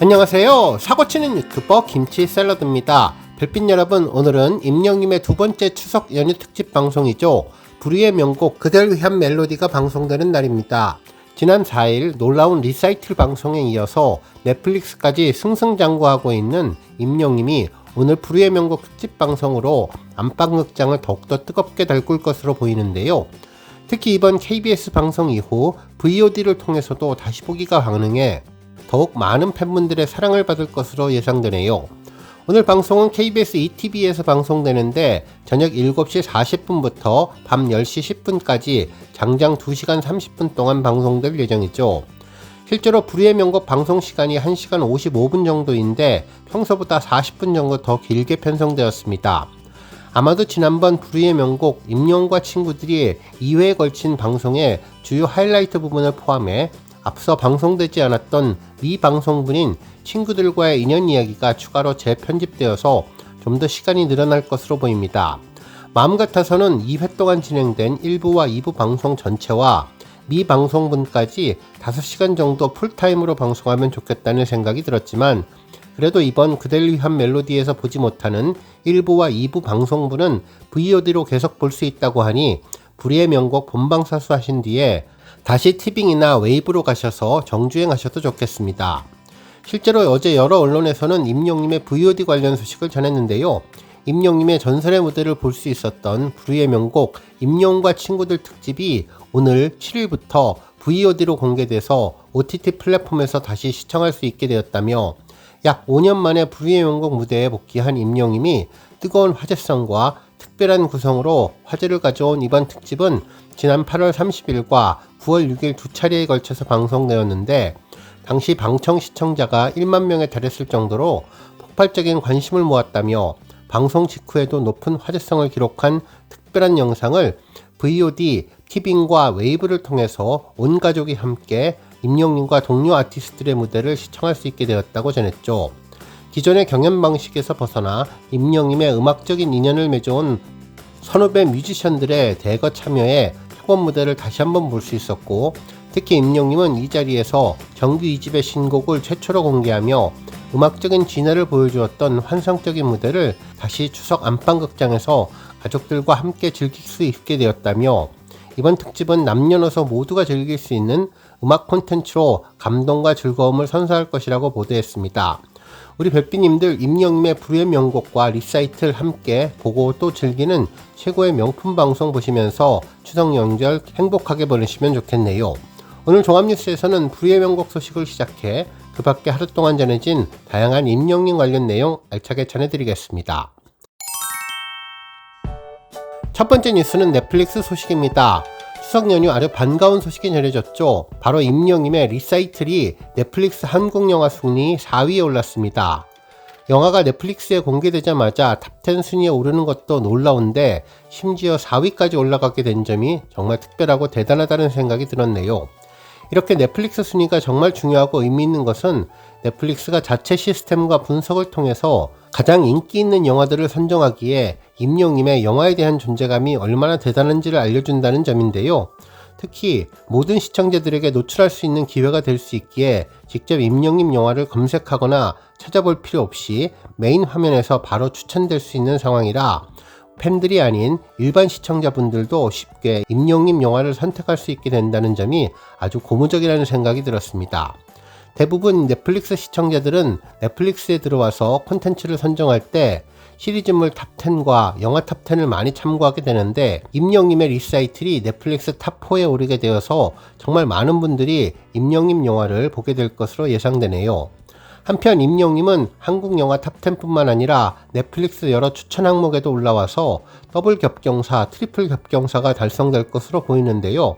안녕하세요. 사고치는 유튜버 김치샐러드입니다. 별빛 여러분, 오늘은 임영님의 두 번째 추석 연휴 특집 방송이죠. 불후의 명곡 그댈 위한 멜로디가 방송되는 날입니다. 지난 4일 놀라운 리사이틀 방송에 이어서 넷플릭스까지 승승장구하고 있는 임영님이 오늘 불후의 명곡 특집 방송으로 안방극장을 더욱더 뜨겁게 달굴 것으로 보이는데요. 특히 이번 KBS 방송 이후 VOD를 통해서도 다시 보기가 가능해 더욱 많은 팬분들의 사랑을 받을 것으로 예상되네요. 오늘 방송은 KBS ETV에서 방송되는데 저녁 7시 40분부터 밤 10시 10분까지 장장 2시간 30분 동안 방송될 예정이죠. 실제로 불후의 명곡 방송 시간이 1시간 55분 정도인데 평소보다 40분 정도 더 길게 편성되었습니다. 아마도 지난번 불후의 명곡 임영웅과 친구들이 2회에 걸친 방송의 주요 하이라이트 부분을 포함해 앞서 방송되지 않았던 미방송분인 친구들과의 인연 이야기가 추가로 재편집되어서 좀 더 시간이 늘어날 것으로 보입니다. 마음 같아서는 2회 동안 진행된 1부와 2부 방송 전체와 미방송분까지 5시간 정도 풀타임으로 방송하면 좋겠다는 생각이 들었지만 그래도 이번 그댈 위한 멜로디에서 보지 못하는 1부와 2부 방송분은 VOD로 계속 볼 수 있다고 하니 불후의 명곡 본방사수 하신 뒤에 다시 티빙이나 웨이브로 가셔서 정주행하셔도 좋겠습니다. 실제로 어제 여러 언론에서는 임영님의 VOD 관련 소식을 전했는데요. 임영님의 전설의 무대를 볼 수 있었던 불후의 명곡 임영웅과 친구들 특집이 오늘 7일부터 VOD로 공개돼서 OTT 플랫폼에서 다시 시청할 수 있게 되었다며 약 5년 만에 불후의 명곡 무대에 복귀한 임영님이 뜨거운 화제성과 특별한 구성으로 화제를 가져온 이번 특집은 지난 8월 30일과 9월 6일 두 차례에 걸쳐서 방송되었는데 당시 방청 시청자가 1만 명에 달했을 정도로 폭발적인 관심을 모았다며 방송 직후에도 높은 화제성을 기록한 특별한 영상을 VOD, 티빙과 웨이브를 통해서 온 가족이 함께 임영님과 동료 아티스트들의 무대를 시청할 수 있게 되었다고 전했죠. 기존의 경연 방식에서 벗어나 임영님의 음악적인 인연을 맺어온 선후배 뮤지션들의 대거 참여에 협업 무대를 다시 한번 볼 수 있었고 특히 임영님은 이 자리에서 정규 2집의 신곡을 최초로 공개하며 음악적인 진화를 보여주었던 환상적인 무대를 다시 추석 안방극장에서 가족들과 함께 즐길 수 있게 되었다며 이번 특집은 남녀노소 모두가 즐길 수 있는 음악 콘텐츠로 감동과 즐거움을 선사할 것이라고 보도했습니다. 우리 별빛님들 임영님의 불후의 명곡과 리사이틀 함께 보고 또 즐기는 최고의 명품 방송 보시면서 추석 명절 행복하게 보내시면 좋겠네요. 오늘 종합뉴스에서는 불후의 명곡 소식을 시작해 그 밖에 하루 동안 전해진 다양한 임영님 관련 내용 알차게 전해드리겠습니다. 첫 번째 뉴스는 넷플릭스 소식입니다. 추석 연휴 아주 반가운 소식이 전해졌죠. 바로 임영님의 리사이틀이 넷플릭스 한국 영화 순위 4위에 올랐습니다. 영화가 넷플릭스에 공개되자마자 탑10 순위에 오르는 것도 놀라운데 심지어 4위까지 올라가게 된 점이 정말 특별하고 대단하다는 생각이 들었네요. 이렇게 넷플릭스 순위가 정말 중요하고 의미 있는 것은 넷플릭스가 자체 시스템과 분석을 통해서 가장 인기 있는 영화들을 선정하기에 임영님의 영화에 대한 존재감이 얼마나 대단한지를 알려준다는 점인데요. 특히 모든 시청자들에게 노출할 수 있는 기회가 될 수 있기에 직접 임영님 영화를 검색하거나 찾아볼 필요 없이 메인 화면에서 바로 추천될 수 있는 상황이라 팬들이 아닌 일반 시청자분들도 쉽게 임영님 영화를 선택할 수 있게 된다는 점이 아주 고무적이라는 생각이 들었습니다. 대부분 넷플릭스 시청자들은 넷플릭스에 들어와서 콘텐츠를 선정할 때 시리즈물 탑10과 영화 탑10을 많이 참고하게 되는데 임영님의 리사이틀이 넷플릭스 탑4에 오르게 되어서 정말 많은 분들이 임영님 영화를 보게 될 것으로 예상되네요. 한편 임영님은 한국 영화 탑10 뿐만 아니라 넷플릭스 여러 추천 항목에도 올라와서 더블 겹경사, 트리플 겹경사가 달성될 것으로 보이는데요.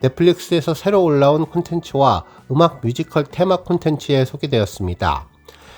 넷플릭스에서 새로 올라온 콘텐츠와 음악 뮤지컬 테마 콘텐츠에 소개되었습니다.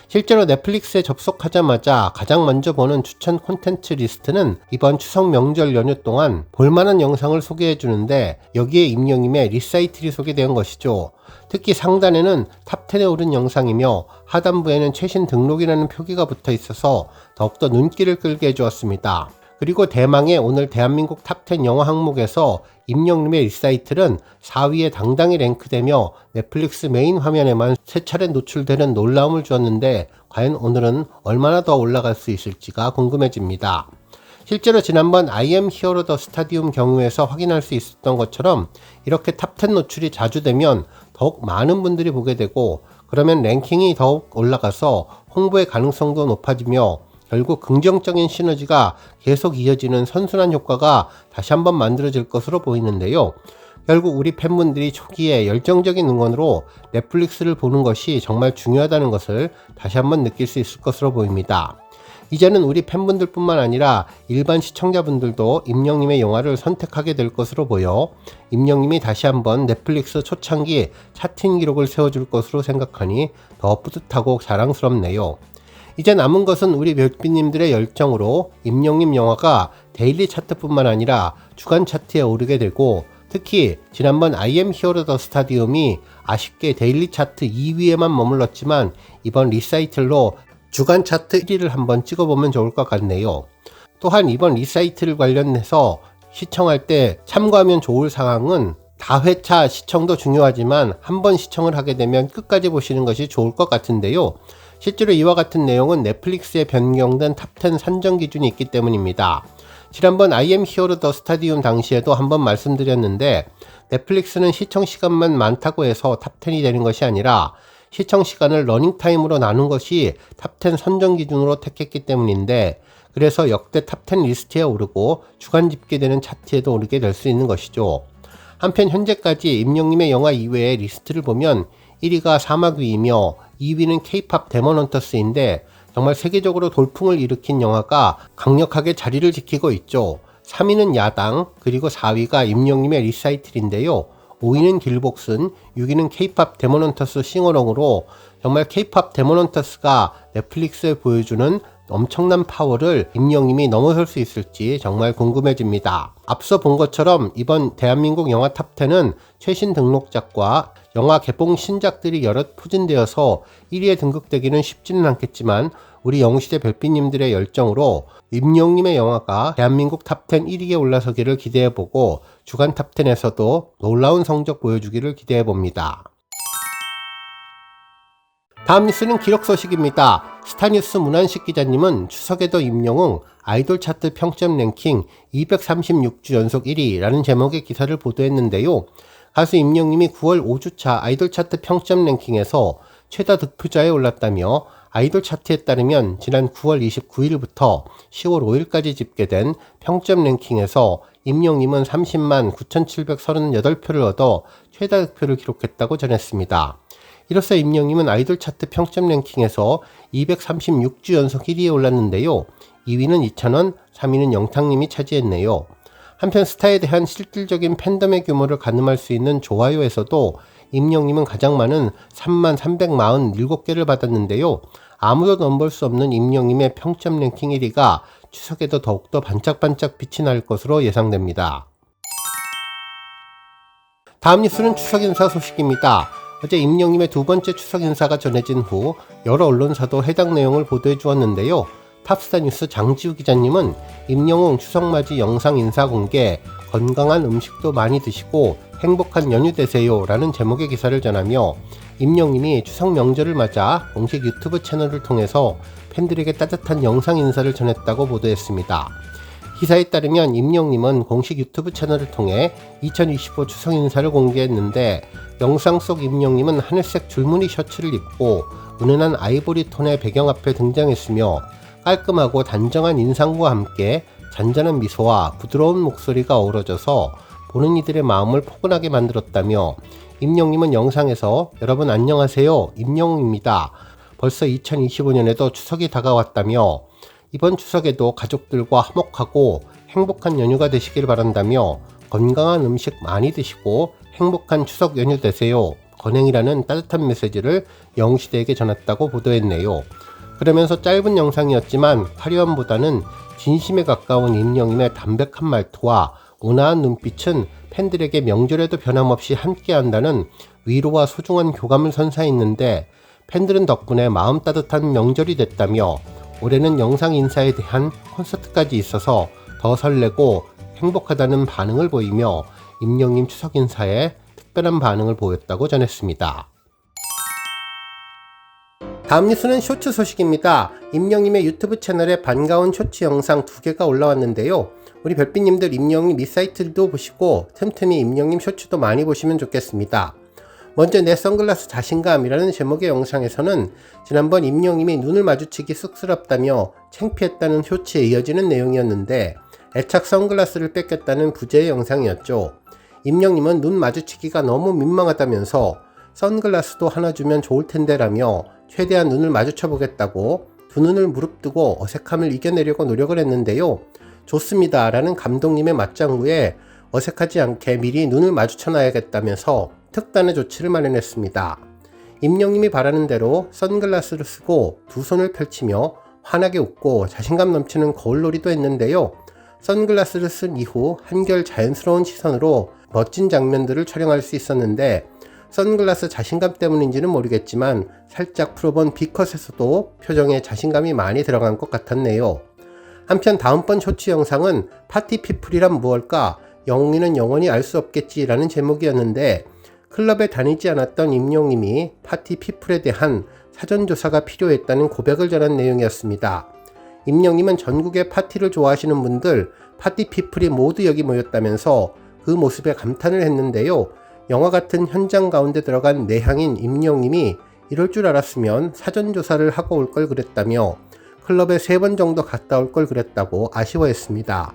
실제로 넷플릭스에 접속하자마자 가장 먼저 보는 추천 콘텐츠 리스트는 이번 추석 명절 연휴 동안 볼만한 영상을 소개해주는데 여기에 임영님의 리사이틀이 소개된 것이죠. 특히 상단에는 탑10에 오른 영상이며 하단부에는 최신 등록이라는 표기가 붙어 있어서 더욱더 눈길을 끌게 해주었습니다. 그리고 대망의 오늘 대한민국 탑10 영화 항목에서 임영림의 리사이틀은 4위에 당당히 랭크되며 넷플릭스 메인 화면에만 3차례 노출되는 놀라움을 주었는데 과연 오늘은 얼마나 더 올라갈 수 있을지가 궁금해집니다. 실제로 지난번 I am hero the stadium 경우에서 확인할 수 있었던 것처럼 이렇게 탑10 노출이 자주 되면 더욱 많은 분들이 보게 되고 그러면 랭킹이 더욱 올라가서 홍보의 가능성도 높아지며 결국 긍정적인 시너지가 계속 이어지는 선순환 효과가 다시 한번 만들어질 것으로 보이는데요. 결국 우리 팬분들이 초기에 열정적인 응원으로 넷플릭스를 보는 것이 정말 중요하다는 것을 다시 한번 느낄 수 있을 것으로 보입니다. 이제는 우리 팬분들 뿐만 아니라 일반 시청자분들도 임영님의 영화를 선택하게 될 것으로 보여 임영님이 다시 한번 넷플릭스 초창기 차트 기록을 세워줄 것으로 생각하니 더 뿌듯하고 자랑스럽네요. 이제 남은 것은 우리 별빛님들의 열정으로 임영님 영화가 데일리 차트뿐만 아니라 주간 차트에 오르게 되고 특히 지난번 I am hero the stadium이 아쉽게 데일리 차트 2위에만 머물렀지만 이번 리사이틀로 주간 차트 1위를 한번 찍어보면 좋을 것 같네요. 또한 이번 리사이틀 관련해서 시청할 때 참고하면 좋을 사항은 다회차 시청도 중요하지만 한번 시청을 하게 되면 끝까지 보시는 것이 좋을 것 같은데요. 실제로 이와 같은 내용은 넷플릭스에 변경된 탑10 산정 기준이 있기 때문입니다. 지난번 I am hero the stadium 당시에도 한번 말씀드렸는데 넷플릭스는 시청 시간만 많다고 해서 탑10이 되는 것이 아니라 시청 시간을 러닝타임으로 나눈 것이 탑10 선정 기준으로 택했기 때문인데 그래서 역대 탑10 리스트에 오르고 주간 집계되는 차트에도 오르게 될 수 있는 것이죠. 한편 현재까지 임영님의 영화 이외의 리스트를 보면 1위가 사막위이며 2위는 K-POP 데몬 헌터스인데 정말 세계적으로 돌풍을 일으킨 영화가 강력하게 자리를 지키고 있죠. 3위는 야당, 그리고 4위가 임영님의 리사이틀인데요. 5위는 길복슨, 6위는 K-POP 데몬 헌터스 싱어롱으로 정말 K-POP 데몬 헌터스가 넷플릭스에 보여주는 엄청난 파워를 임영님이 넘어설 수 있을지 정말 궁금해집니다. 앞서 본 것처럼 이번 대한민국 영화 탑10은 최신 등록작과 영화 개봉 신작들이 여럿 포진되어서 1위에 등극되기는 쉽지는 않겠지만 우리 영웅시대 별빛님들의 열정으로 임영님의 영화가 대한민국 탑10 1위에 올라서기를 기대해보고 주간 탑10에서도 놀라운 성적 보여주기를 기대해봅니다. 다음 뉴스는 기록 소식입니다. 스타뉴스 문한식 기자님은 추석에도 임영웅 아이돌 차트 평점 랭킹 236주 연속 1위라는 제목의 기사를 보도했는데요. 가수 임영님이 9월 5주차 아이돌 차트 평점 랭킹에서 최다 득표자에 올랐다며 아이돌 차트에 따르면 지난 9월 29일부터 10월 5일까지 집계된 평점 랭킹에서 임영님은 30만 9,738표를 얻어 최다 득표를 기록했다고 전했습니다. 이로써 임영님은 아이돌 차트 평점 랭킹에서 236주 연속 1위에 올랐는데요. 2위는 이찬원, 3위는 영탁님이 차지했네요. 한편 스타에 대한 실질적인 팬덤의 규모를 가늠할 수 있는 좋아요에서도 임영님은 가장 많은 33,347개를 받았는데요. 아무도 넘볼 수 없는 임영님의 평점 랭킹 1위가 추석에도 더욱더 반짝반짝 빛이 날 것으로 예상됩니다. 다음 뉴스는 추석 인사 소식입니다. 어제 임영님의 두 번째 추석 인사가 전해진 후 여러 언론사도 해당 내용을 보도해 주었는데요. 탑스타 뉴스 장지우 기자님은 임영웅 추석맞이 영상 인사 공개, 건강한 음식도 많이 드시고 행복한 연휴 되세요 라는 제목의 기사를 전하며 임영님이 추석 명절을 맞아 공식 유튜브 채널을 통해서 팬들에게 따뜻한 영상 인사를 전했다고 보도했습니다. 기사에 따르면 임영님은 공식 유튜브 채널을 통해 2025 추석 인사를 공개했는데 영상 속 임영님은 하늘색 줄무늬 셔츠를 입고 은은한 아이보리 톤의 배경 앞에 등장했으며 깔끔하고 단정한 인상과 함께 잔잔한 미소와 부드러운 목소리가 어우러져서 보는 이들의 마음을 포근하게 만들었다며 임영님은 영상에서 여러분 안녕하세요 임영웅입니다. 벌써 2025년에도 추석이 다가왔다며 이번 추석에도 가족들과 화목하고 행복한 연휴가 되시길 바란다며 건강한 음식 많이 드시고 행복한 추석 연휴 되세요. 건행이라는 따뜻한 메시지를 영웅시대에게 전했다고 보도했네요. 그러면서 짧은 영상이었지만 화려함보다는 진심에 가까운 임영님의 담백한 말투와 온화한 눈빛은 팬들에게 명절에도 변함없이 함께한다는 위로와 소중한 교감을 선사했는데 팬들은 덕분에 마음 따뜻한 명절이 됐다며 올해는 영상 인사에 대한 콘서트까지 있어서 더 설레고 행복하다는 반응을 보이며 임영님 추석 인사에 특별한 반응을 보였다고 전했습니다. 다음 뉴스는 쇼츠 소식입니다. 임영님의 유튜브 채널에 반가운 쇼츠 영상 2개가 올라왔는데요. 우리 별빛님들 임영님 밑사이트도 보시고 틈틈이 임영님 쇼츠도 많이 보시면 좋겠습니다. 먼저 내 선글라스 자신감이라는 제목의 영상에서는 지난번 임영님이 눈을 마주치기 쑥스럽다며 창피했다는 쇼츠에 이어지는 내용이었는데 애착 선글라스를 뺏겼다는 부제의 영상이었죠. 임영님은 눈 마주치기가 너무 민망하다면서 선글라스도 하나 주면 좋을 텐데 라며 최대한 눈을 마주쳐 보겠다고 두 눈을 무릅뜨고 어색함을 이겨내려고 노력을 했는데요. 좋습니다 라는 감독님의 맞장 후에 어색하지 않게 미리 눈을 마주쳐 놔야겠다면서 특단의 조치를 마련했습니다. 임영님이 바라는 대로 선글라스를 쓰고 두 손을 펼치며 환하게 웃고 자신감 넘치는 거울놀이도 했는데요. 선글라스를 쓴 이후 한결 자연스러운 시선으로 멋진 장면들을 촬영할 수 있었는데 선글라스 자신감 때문인지는 모르겠지만 살짝 풀어본 B컷에서도 표정에 자신감이 많이 들어간 것 같았네요. 한편 다음번 쇼츠 영상은 파티피플이란 무엇일까? 영웅이는 영원히 알 수 없겠지 라는 제목이었는데 클럽에 다니지 않았던 임영님이 파티피플에 대한 사전조사가 필요했다는 고백을 전한 내용이었습니다. 임영님은 전국의 파티를 좋아하시는 분들 파티피플이 모두 여기 모였다면서 그 모습에 감탄을 했는데요. 영화 같은 현장 가운데 들어간 내향인 임영님이 이럴 줄 알았으면 사전조사를 하고 올 걸 그랬다며 클럽에 3번 정도 갔다 올 걸 그랬다고 아쉬워했습니다.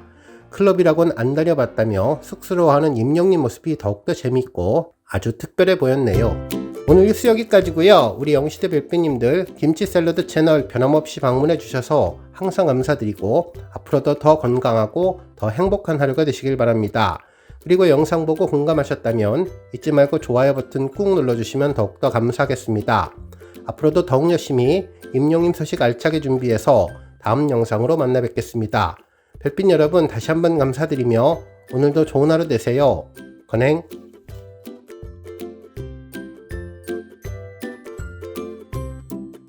클럽이라곤 안 다녀봤다며 쑥스러워하는 임영님 모습이 더욱더 재밌고 아주 특별해 보였네요. 오늘 뉴스 여기까지고요. 우리 영시대 별빛님들 김치 샐러드 채널 변함없이 방문해 주셔서 항상 감사드리고 앞으로도 더 건강하고 더 행복한 하루가 되시길 바랍니다. 그리고 영상 보고 공감하셨다면 잊지 말고 좋아요 버튼 꾹 눌러주시면 더욱더 감사하겠습니다. 앞으로도 더욱 열심히 임영님 소식 알차게 준비해서 다음 영상으로 만나 뵙겠습니다. 별빛 여러분 다시 한번 감사드리며 오늘도 좋은 하루 되세요. 건행.